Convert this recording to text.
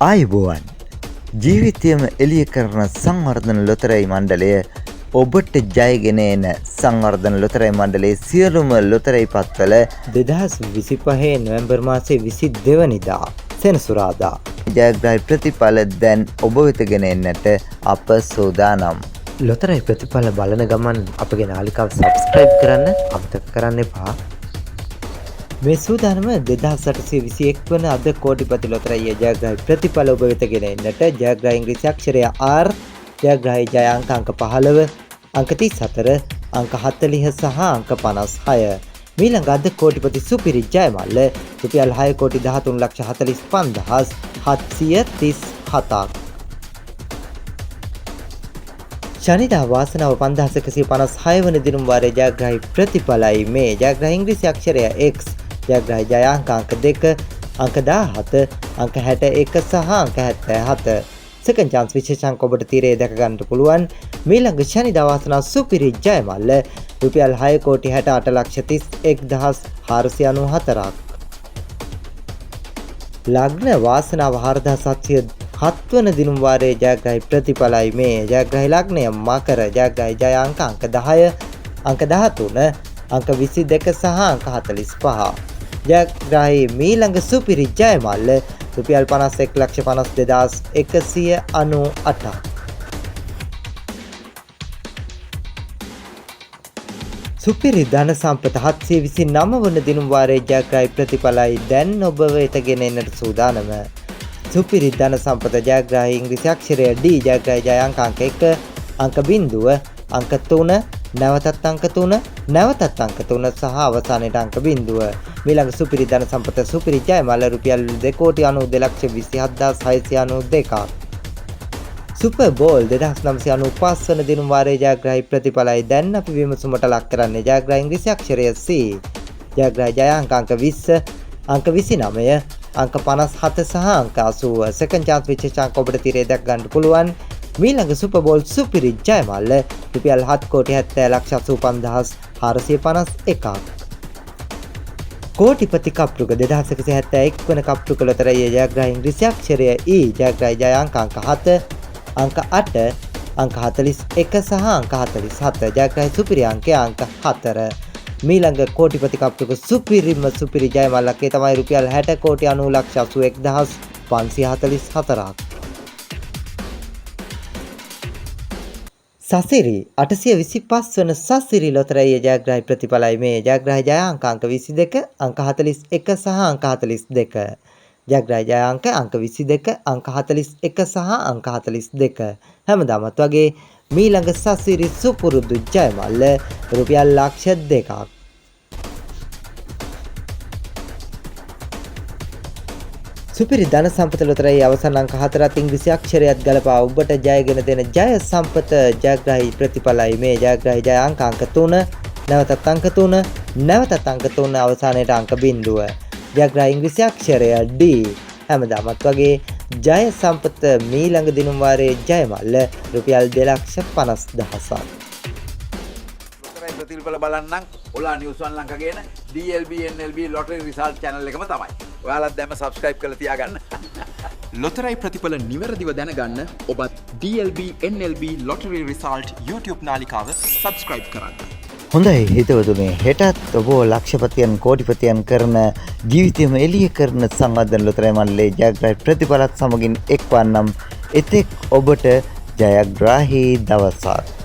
ආයුබෝවන් ජීවිතයම එළිය කරන සංවර්ධන ලොතරැයි මණ්ඩලය ඔබට ජයගෙන එන සංවර්ධන ලොතරැයි මණ්ඩලයේ සියලුම ලොතරැයි පත්වල 2025 නොවැම්බර් මාසයේ 22 වෙනිදා සෙනසුරාදා ජයග්‍රාහී ප්‍රතිඵල දැන් ඔබ වෙත ගෙන එන්නට අප සූදානම්. ලොතරැයි ප්‍රතිඵල බලන ගමන් අපගේ නාලිකාව සබ්ස්ක්‍රයිබ් කරන්න අමතක කරන්න එපා. මේ සූදානම 2821 වන අද කෝටිපති ලොතරැයියේ ජයග්‍රාහී ප්‍රතිඵල ඔබ වෙත ගෙන එන්නට ජයග්‍රාහී ඉංග්‍රීසි අක්ෂරය R, ජයග්‍රාහී ජය අංක 15, අංක 34, අංක 40 සහ අංක 56. මීළඟ අද කෝටිපති සුපිරි ජයමල්ල රුපියල් 6,13,45,737ක්. ශනිදා වාසනාව 5156 වන දිනුම් වාරයේ ජයග්‍රාහී ප්‍රතිඵලයි මේ. ජයග්‍රාහී ඉංග්‍රීසි අක්ෂරය X, ජයග්‍රාහී ජය අංක 2, අංක 17, අංක 61 සහ අංක 77. සෙකන්ඩ් chance විශේෂාංක ඔබට තීරයේ දැක ගන්නට පුළුවන්. මීළඟ ශනිදා වාසනාව සුපිරි ජයමල්ල රුපියල් 6,68,31,494ක්. ලග්න වාසනාව 4,707 වන දිනුම් වාරයේ ජයග්‍රාහී ප්‍රතිඵලයි මේ. ජයග්‍රාහී ලග්නය මකර, ජයග්‍රාහී ජය අංක 10, අංක 13, අංක 22 සහ අංක 45. ජයග්‍රාහී මීළඟ සුපිරි ජයමල්ල රුපියල් 51,52,198ක්. සුපිරි ධන සම්පත 729 වන දිනුම් වාරයේ ජයග්‍රාහී ප්‍රතිඵලයි දැන් ඔබ වෙත ගෙන එන්නට සූදානම. සුපිරි ධන සම්පත ජයග්‍රාහී ඉංග්‍රීසි අක්ෂරය D, ජයග්‍රාහී ජය අංක 1, අංක 0, අංක 3, නැවතත් අංක 3, නැවතත් අංක 3 සහ අවසානයේ අංක 0. මීළඟ සුපිරි ධන සම්පත සුපිරි ජයමල්ල රුපියල් 2,92,692ක්. සුපර් බෝල් 2995 වන දිනුම් වාරයේ ජයග්‍රාහී ප්‍රතිඵලයි දැන් අපි විමසුමට ලක් කරන්නේ. ජයග්‍රාහී ඉංග්‍රීසි අක්ෂරය C, ජයග්‍රාහී ජය අංක 20, අංක 29, අංක 57 සහ අංක 80. සෙකන්ඩ් chance විශේෂාංක ඔබට තීරයේ දැක් ගන්න පුළුවන්. මීළඟ සුපර් බෝල් සුපිරි ජයමල්ල රුපියල් 7,70,60,451ක්. කෝටිපති කප්පුක 2171 වන කප්පුක ලොතරැයියේ ජයග්‍රාහී ඉංග්‍රීසි අක්ෂරය E, ජයග්‍රාහී ජය අංක 7, අංක 8, අංක 41 සහ අංක 47. ජයග්‍රාහී සුපිරි අංකය අංක 4. මීළඟ කෝටිපති කප්පුක සුපිරි ජයමල්ලකේ තමයි රුපියල් 60,90,81,544ක්. සසිරි 825 වන සසිරි ලොතරැයියේ ජයග්‍රාහී ප්‍රතිඵලයි මේ. ජයග්‍රාහී ජය අංක 22, අංක 41 සහ අංක 42. ජයග්‍රාහී ජය අංක 22, අංක 41 සහ අංක 42. හැමදාමත් වගේ මීළඟ සසිරි සුපුරුදු ජයමල්ල රුපියල් ලක්ෂ 2ක්. සුපිරි ධන සම්පත ලොතරැයි අවසන් අංක 4ත් ඉංග්‍රීසි අක්ෂරයත් ගලපා ඔබට ජයගෙන දෙන ජය සම්පත ජයග්‍රාහී ප්‍රතිඵලයි මේ. ජයග්‍රාහී ජය අංක 3, නැවතත් අංක 3, නැවතත් අංක 3 අවසානයේ අංක 0. ජයග්‍රාහී ඉංග්‍රීසි අක්ෂරය D. හැමදාමත් වගේ ජය සම්පත මීළඟ දිනුම් වාරයේ ජයමල්ල රුපියල් 2,50,000ක්. ප්‍රතිඵල බලන්නම් ඔලා නිවුස් වන් ලංකා කියන DLB NLB lottery result channel එකම තමයි. ඔයාලත් දැම්ම subscribe කරලා තියාගන්න. ලොතරැයි ප්‍රතිඵල නිවැරදිව දැනගන්න ඔබත් DLB NLB lottery result YouTube නාලිකාව subscribe කරන්න. හොඳයි හිතවතුනි, හෙටත් ඔබ ලක්ෂපතියන් කෝටිපතියන් කරන ජීවිතයම එළිය කරන සංවර්ධන ලොතරැයි මණ්ඩලයේ ජයග්‍රාහී ප්‍රතිඵලත් සමගින් එක්වන්නම්. එතෙක් ඔබට ජයග්‍රාහී දවසක්.